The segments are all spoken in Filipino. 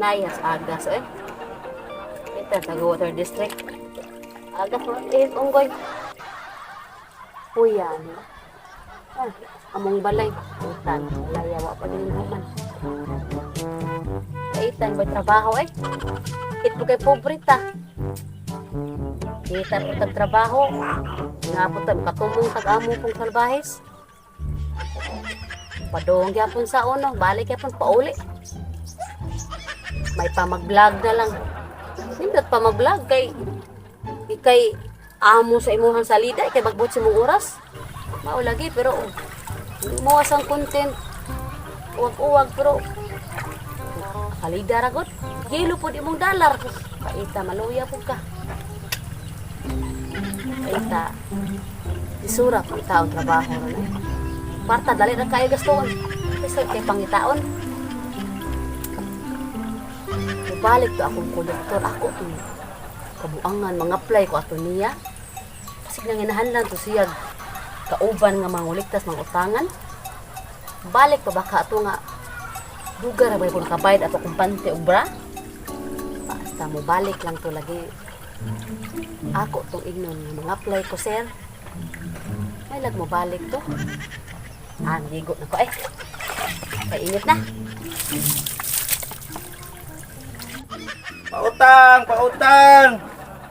layas agas eh. Ito taga water district. Agas mo unggoy. Kuya no. Among balay. Utan, laya wa pa din naman. Kaitan ba trabaho eh? Ito kay pobrita. Kita po trabaho. Nga po katumong tag-amo pong salbahes. Padong gyapon sa uno, balik gyapon pauli. May pa mag-vlog na lang. Nindot pa mag-vlog kay amo sa imuhang salida kay magbot si mong oras. Mao lagi pero mo asang content. Uwag-uwag pero salida ragot. Gilo po di mong dalar. Paita maluya po ka. Paita isura po taon trabaho na. Parta dali na kayo gaston. Kasi kay pangitaon. Balik to akong kolektor ako to. Kabuangan mga-apply ko ato niya. Kasi nanginahanglan to siya kauban nga mga uliktas mga utangan. Balik pa baka ato nga lugar ba ko nakabayad ato kumpante ubra. Basta mo balik lang to lagi. Ako tong ignon mga apply ko sir. May lag mo balik to. Ligo na ko eh. Painit na.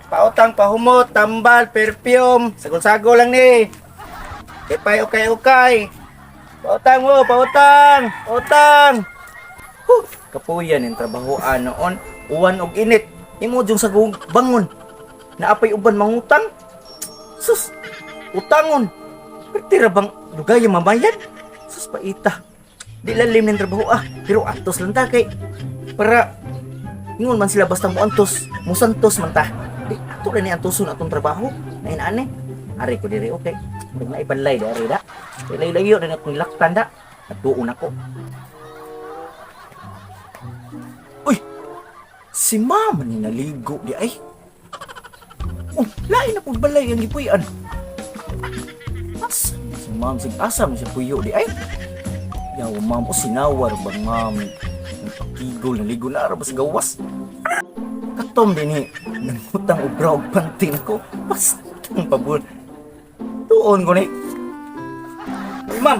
Pautang, pahumot, tambal, perfume. Sagol-sagol lang ni. Ipay, okay. Pautang. Kapuyan yung trabahoan noon. Uwan og init. Imo jung sagong bangon. Naapay uban mangutang. Sus, utangon. Pertira bang lugay yung mamayad? Sus, paita. Di lalim ng trabaho pero antos lang ta kay para ingon man sila basta mo antos, mo santos man ta. Di ato na ni antoson atong trabaho. Na inane. Ari ko diri okay. Pag na ibanlay dari da. Layo-layo na akong laktan da. Natuon ako. Uy! Si mama ni naligo di ay. Oh, lain na pong balay ang gipuyan. As, si ma'am sig asam si puyo di ay. Yaw ma'am o sinawar bang ma'am. Nagpakigol naligo na ara ba sa gawas. Katom din ni nangutang ubra og pantin ko. Bastang pabul. Tuon ko ni. Uy ma'am,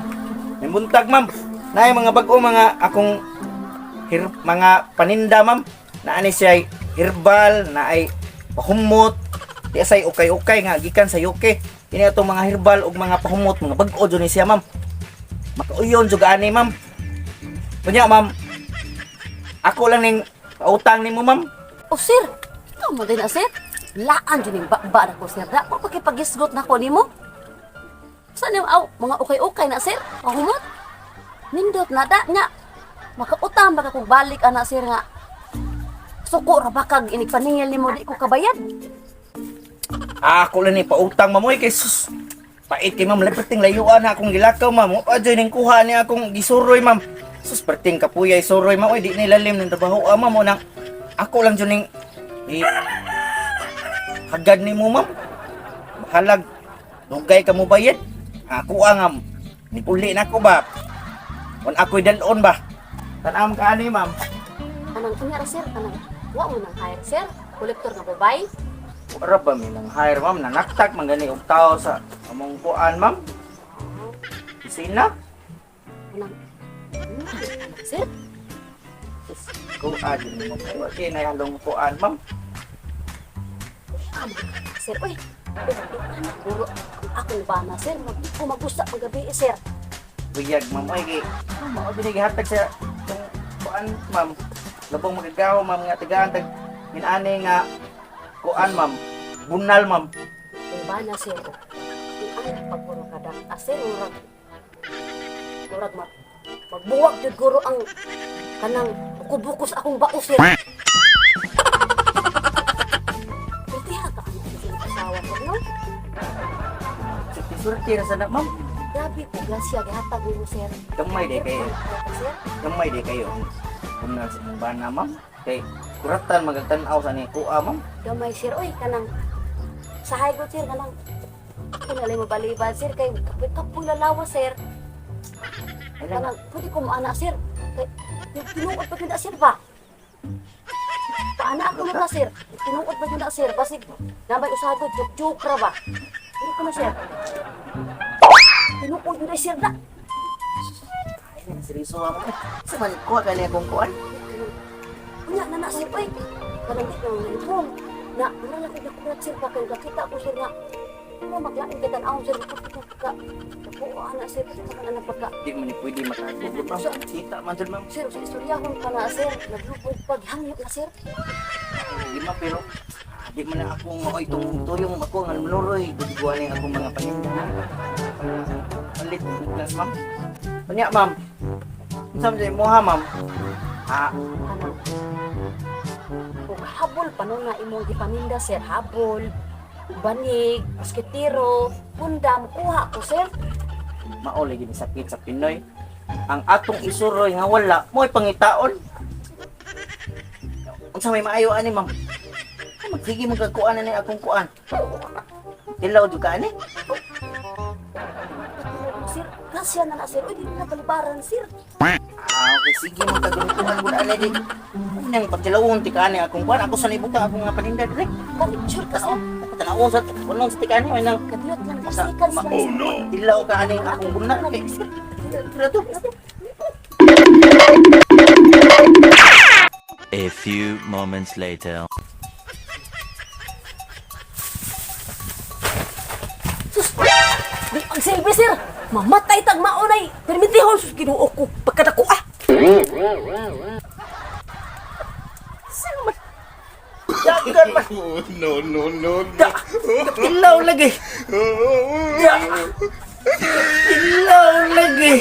may buntag ma'am. Naay mga bag-o mga akong mga paninda ma'am. Naani siya herbal, naay pahumot. Di say okay nga gikan sa UK. Ini atong mga herbal ug mga pahumot, mga bag-o jud ni siya ma'am. Makauyon jud ani ma'am. Kunya ma'am. Ako lang ning pautang nimo ma'am. Oh sir, tama din na sir. Laan dyan yung ba na ko sir. Da, pagipagisgot na ko nimo. Saan yung mga okay na sir? Pahumot? Nindot na da nga. Makautang baka kung balik ana sir nga. Suko ra bakag inigpaningil nimo di ko kabayad. Ako lang ni pautang mamoy kay sus. Pait kay ma'am, perting layuan na akong gilakaw ma'am. Adyo ning kuha niya akong gisuroy ma'am. Sus perting kapuyay suroy ma'am, oy di nilalim ng trabaho ma'am mo nang ako lang jud ning hagad nimo ma'am. Halag dugay ka mo bayad. Ako ang nipuli na ko ba. Kun ako'y dalon ba. Tanam ka ani ma'am. Anong kunyara sir? Anong wa mo nang hire sir? Kolektor na babae? Wala ba may nang hire ma'am, nanaktak man gani og tao sa among kuan ma'am. Sina? Anong sir? Kuan din mo kay okay na halong kuan ma'am. Sir, oy. Puro ako ba na sir? Magusta paggabi sir. Buyag ma'am ay gi. Mao binigihatag sa kuan ma'am. Labong magagaw ma'am nga tagaan tag minani nga kuan ma'am. Bunal ma'am. Ba na sir? Ang pagpuro kada sir murag magbuwag jud guro ang kanang bukos akong bao sir. Pwede ka ano yung asawa ko no? Surti ra sana ma'am. Grabe ko grasya gihatag mo sir. Gamay di kayo. Sir? Gamay di kayo. Bunal sa inyong bana ma'am. Kay kuratan magagtanaw sa ni kuha ma'am. Gamay sir oy kanang sahay ko sir kanang kinalay mo balibad sir kay kapit-kapong lalawa sir. Kanang pwede ko maana sir. Kay tinuod pa tinda sir ba? Paana ako na sir. Tinuod ba yun na sir? Basig nabay usagod, juk-juk ra ba? Ano ko na sir? Tinuod yun na sir na. Ay, seryoso ako. Sa man, kuha ka niya kung kuhan. Unya na na sir, oy. Kanang di nang inform. Na, wala ko nakulat sir pa kaya nakita ko sir na ano maglain kita na sir ko ka. Ako ana sir sa kana pagka. Di mo ni pwede makagugot ma'am. Kita man dyan ma'am. Sir, sa istoryahon pa na sir, naglupod paghangyo na sir. Di ma pero di man na ako nga itong tuyong ako nga manuroy. Bugbuan yung akong mga paninda. Palit class ma'am. Kanya ma'am. Sabi mo ha ma'am. Ano? Kung habol pa nun nga imong gipaminda sir, habol, banig, basketiro, pundam, kuha ko sir. Mauli gini sakit sa Pinoy. Ang atong isuroy nga wala mo'y pangitaon. Unsa may maayo ani ma'am? Magsige magkakuan na ni akong kuan. Tilaw jud ka ani? Sir, kasya na na sir, uy, di na balibaran sir. Okay, sige magkaguntuhan mo na ani di. Nang pagtilawon ti ka ani akong kuan. Ako sa libutan akong nga paninda dire. Bakit sure ka sir? Tanawon sa unong sa tikani may nang Kadiyot lang kasikan sila sir. tilaw ka ani akong guna kay Grato. A few moments later. Sus! Di ang silbi sir! Mamatay tag maunay! Permitihon sus ginuo ko pagkadako ah! Sino man? Dagan man. No. Tilaw lagi. Tilaw lagi.